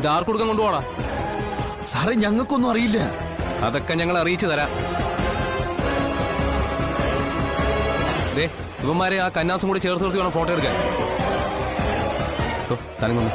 ഇതാർക്ക് കൊടുക്കാൻ കൊണ്ടുപോടാ? സാറേ ഞങ്ങൾക്കൊന്നും അറിയില്ല. അതൊക്കെ ഞങ്ങൾ അറിയിച്ചു തരാം. ദേ ഇവന്മാരെ ആ കന്നാസും കൂടി ചേർത്ത് നിർത്തി വേണം ഫോട്ടോ എടുക്കാൻ. തനങ്ങുന്നു.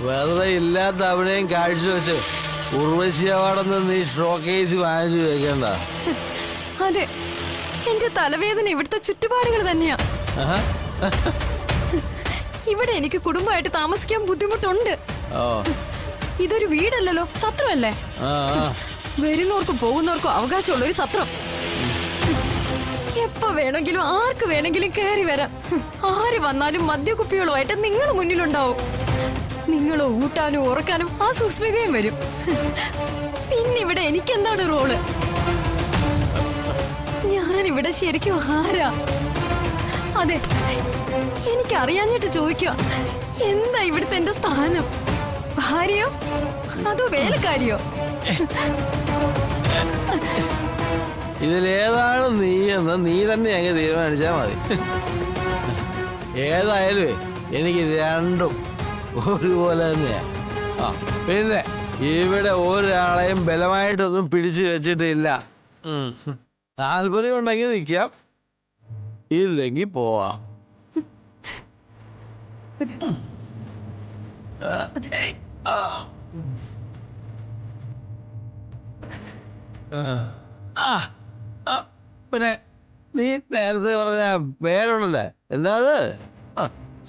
വെറുതെ ഇല്ലാത്ത അഭിനയം കാഴ്ചവെച്ച് ഉർവശി അവാർഡെന്ന് നീ ഷോക്കേസ് വാങ്ങിച്ചു വെക്കണ്ട. അതെ, എന്റെ തലവേദന ഇവിടുത്തെ ചുറ്റുപാടുകൾ തന്നെയാ. ഇവിടെ എനിക്ക് കുടുംബമായിട്ട് താമസിക്കാൻ ബുദ്ധിമുട്ടുണ്ട്. ഇതൊരു വീടല്ലല്ലോ, സത്രമല്ലേ. വരുന്നവർക്കും പോകുന്നവർക്കും അവകാശമുള്ള ഒരു സത്രം. എപ്പോ വേണമെങ്കിലും ആർക്ക് വേണമെങ്കിലും കയറി വരാം. ആര് വന്നാലും മദ്യക്കുപ്പികളുമായിട്ട് നിങ്ങൾ മുന്നിലുണ്ടാവും. നിങ്ങളെ ഊട്ടാനും ഉറക്കാനും ആ സുസ്മിതയും വരും. പിന്നിവിടെ എനിക്കെന്താണ് റോള്? ഞാനിവിടെ ശരിക്കും ആരാ? അതെ, എനിക്കറിയാഞ്ഞിട്ട് ചോദിക്കുക, എന്താ ഇവിടുത്തെ എന്റെ സ്ഥാനം? ഭാര്യയോ അതോ വേലക്കാരിയോ? ഇതിലേതാണ് നീ എന്ന് നീ തന്നെ അങ്ങ് തീരുമാനിച്ചാൽ മതി. ഏതായാലും എനിക്ക് രണ്ടും ഒരുപോലെ തന്നെയാ. പിന്നെ ഇവിടെ ഒരാളെയും ബലമായിട്ടൊന്നും പിടിച്ചു വെച്ചിട്ടില്ല. താല്പര്യം ഉണ്ടെങ്കിൽ നിൽക്കാം, ഇല്ലെങ്കിൽ പോവാം. പിന്നെ നീ നേരത്തെ പറഞ്ഞ പേരുണ്ടല്ലേ, എന്താ അത്?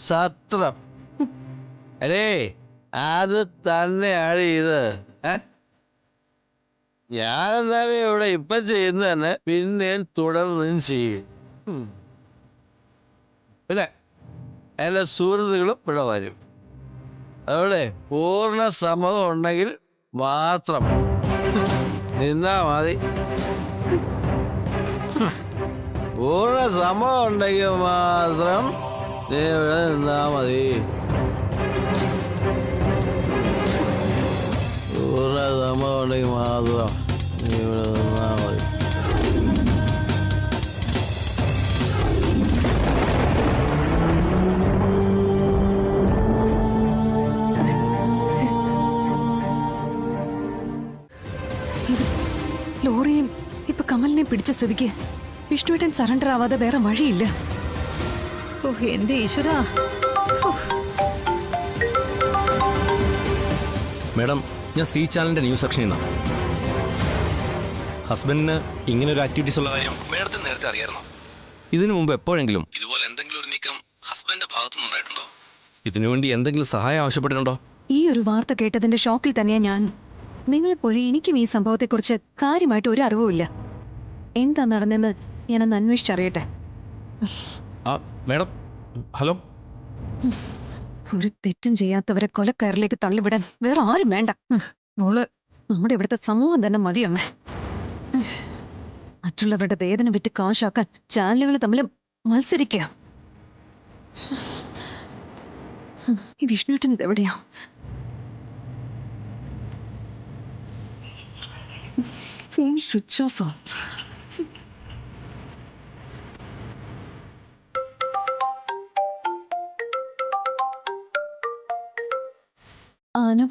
സത്രം. അടേ അത് തന്നെയാണ് ഇത്. ഞാനെന്തായാലും ഇവിടെ ഇപ്പം ചെയ്യുന്നത് തന്നെ പിന്നെയും തുടർന്നും ചെയ്യും. പിന്നെ എൻ്റെ സുഹൃത്തുക്കളും ഇവിടെ വരും. അതോടെ പൂർണ്ണ സമ്മതം ഉണ്ടെങ്കിൽ മാത്രം നിന്നാ മതി. പൂർണ്ണ സമ്മതം ഉണ്ടെങ്കിൽ മാത്രം നീ ഇവിടെ നിന്നാ മതി. പൂർണ്ണ സമ്മതം ഉണ്ടെങ്കിൽ മാത്രം നീ ഇവിടെ നിന്നാ മതി. ലോറിയും ഇപ്പൊ കമലിനെ പിടിച്ച സ്ഥിതിക്ക് വിഷ്ണുവേട്ടൻ സറണ്ടർ ആവാതെ വേറെ വഴിയില്ല. എന്റെ ഈശ്വരാ. മേഡം, ഞാൻ സി ചാനലിന്റെ ന്യൂസ് സെക്ഷനിൽ നിന്നാണ്. ഹസ്ബൻഡിന് ഇങ്ങനെ ഒരു ആക്ടിവിറ്റീസ് ഉള്ള കാര്യം മേഡത്തിന് നേരത്തെ അറിയാമായിരുന്നോ? ഇതിനു മുമ്പ് എപ്പോഴെങ്കിലും ഇതുപോലെ എന്തെങ്കിലും ഒരു നീക്കം ഹസ്ബൻഡിന്റെ ഭാഗത്തുനിന്ന് ഉണ്ടായിട്ടുണ്ടോ? ഇതിനുവേണ്ടി എന്തെങ്കിലും സഹായം ആവശ്യപ്പെട്ടിട്ടുണ്ടോ? ഈ ഒരു വാർത്ത കേട്ടതിന്റെ ഷോക്കിൽ തന്നെയാ ഞാൻ. നിങ്ങളെപ്പോലെ എനിക്കും ഈ സംഭവത്തെക്കുറിച്ച് കാര്യമായിട്ട് ഒരു അറിവുമില്ല. എന്താ നടന്നെന്ന് ഞാനൊന്ന് അന്വേഷിച്ചറിയട്ടെ. Madam, hello. ഒരു തെറ്റും ചെയ്യാത്തവരെ കൊലക്കയറിലേക്ക് തള്ളിവിടാൻ വേറെ ആരും വേണ്ട. നമ്മുടെ ഇവിടുത്തെ സമൂഹം തന്നെ മതിയമ്മേ. മറ്റുള്ളവരുടെ വേദന വിറ്റ് കാശാക്കാൻ ചാനലുകൾ തമ്മിൽ മത്സരിക്കുക. ഈ വിഷ്ണുവേട്ടൻ ഇതെവിടെയാ? Phone switch ഓഫാ. ആനു,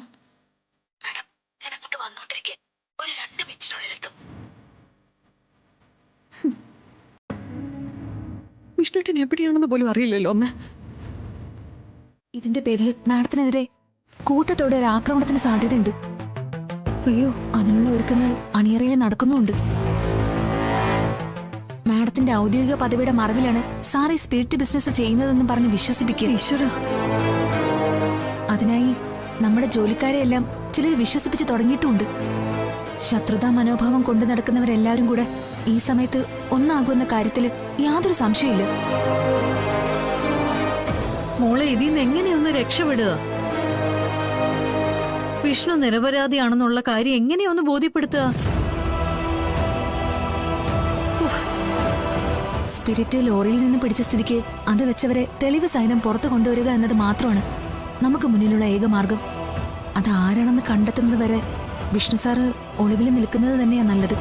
ഞാൻ അങ്ങോട്ട് വന്നോണ്ടിരിക്കെ ഒരു 2 മിനിറ്റിനുള്ളിലെത്തും. വിഷ്ണുവേട്ടൻ എവിടെയാണെന്ന് പോലും അറിയില്ലല്ലോ അമ്മ. ഇതിന്റെ പേരിൽ മാഡത്തിനെതിരെ കൂട്ടത്തോടെ ഒരു ആക്രമണത്തിന് സാധ്യതയുണ്ട്. അയ്യോ, അതിനുള്ള ഒരുക്കങ്ങൾ അണിയറയിൽ നടക്കുന്നുണ്ട്. മാഡത്തിന്റെ ഔദ്യോഗിക പദവിയുടെ മറവിലാണ് സാർ ഈ സ്പിരിറ്റ് ബിസിനസ് ചെയ്യുന്നതെന്ന് പറഞ്ഞ് വിശ്വസിപ്പിക്കുക. ഈശ്വര, അതിനായി നമ്മുടെ ജോലിക്കാരെയെല്ലാം ചിലർ വിശ്വസിപ്പിച്ച് തുടങ്ങിയിട്ടുമുണ്ട്. ശത്രുതാ മനോഭാവം കൊണ്ടു നടക്കുന്നവരെല്ലാവരും കൂടെ ഈ സമയത്ത് ഒന്നാകുന്ന കാര്യത്തിൽ യാതൊരു സംശയമില്ല. മോളെ ഇതിന്ന് എങ്ങനെയൊന്ന് രക്ഷപ്പെടുക? വിഷ്ണു നിരപരാധിയാണെന്നുള്ള കാര്യം എങ്ങനെയൊന്ന് ബോധ്യപ്പെടുത്തുക? സ്പിരിറ്റ് ലോറിയിൽ നിന്ന് പിടിച്ച സ്ഥിതിക്ക് അത് വെച്ചവരെ തെളിവ് സഹിതം പുറത്തു കൊണ്ടുവരിക എന്നത് മാത്രമാണ് നമുക്ക് മുന്നിലുള്ള ഏക മാർഗം. അത് ആരാണെന്ന് കണ്ടെത്തുന്നത് വരെ വിഷ്ണു സാറ് ഒളിവിൽ നിൽക്കുന്നത് തന്നെയാ നല്ലത്.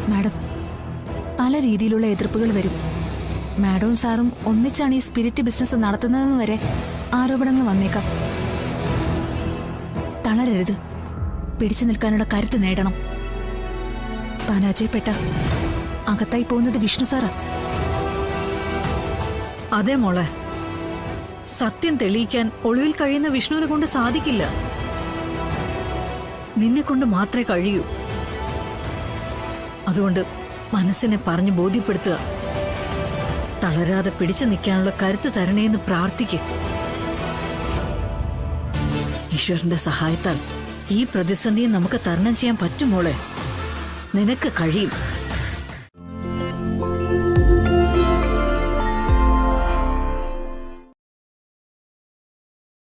മാഡം, പല രീതിയിലുള്ള എതിർപ്പുകൾ വരും. മാഡവും സാറും ഒന്നിച്ചാണ് ഈ സ്പിരിറ്റ് ബിസിനസ് നടത്തുന്നതെന്ന് വരെ ആരോപണങ്ങൾ വന്നേക്കാം. തളരരുത്. പിടിച്ചു നിൽക്കാനുള്ള കരുത്ത് നേടണം. പരാജയപ്പെട്ട അകത്തായി പോകുന്നത് വിഷ്ണു സാറാ. അതെ മോളെ, സത്യം തെളിയിക്കാൻ ഒളിവിൽ കഴിയുന്ന വിഷ്ണുവിനെ കൊണ്ട് സാധിക്കില്ല. നിന്നെ കൊണ്ട് മാത്രമേ കഴിയൂ. അതുകൊണ്ട് മനസ്സിനെ പറഞ്ഞു ബോധ്യപ്പെടുത്തുക. തളരാതെ പിടിച്ചു നിൽക്കാനുള്ള കരുത്ത് തരണേന്ന് പ്രാർത്ഥിക്കുക. ഈശ്വരന്റെ സഹായത്താൽ ഈ പ്രതിസന്ധിയെ നമുക്ക് തരണം ചെയ്യാൻ പറ്റും മോളെ. നിനക്ക് കഴിയും.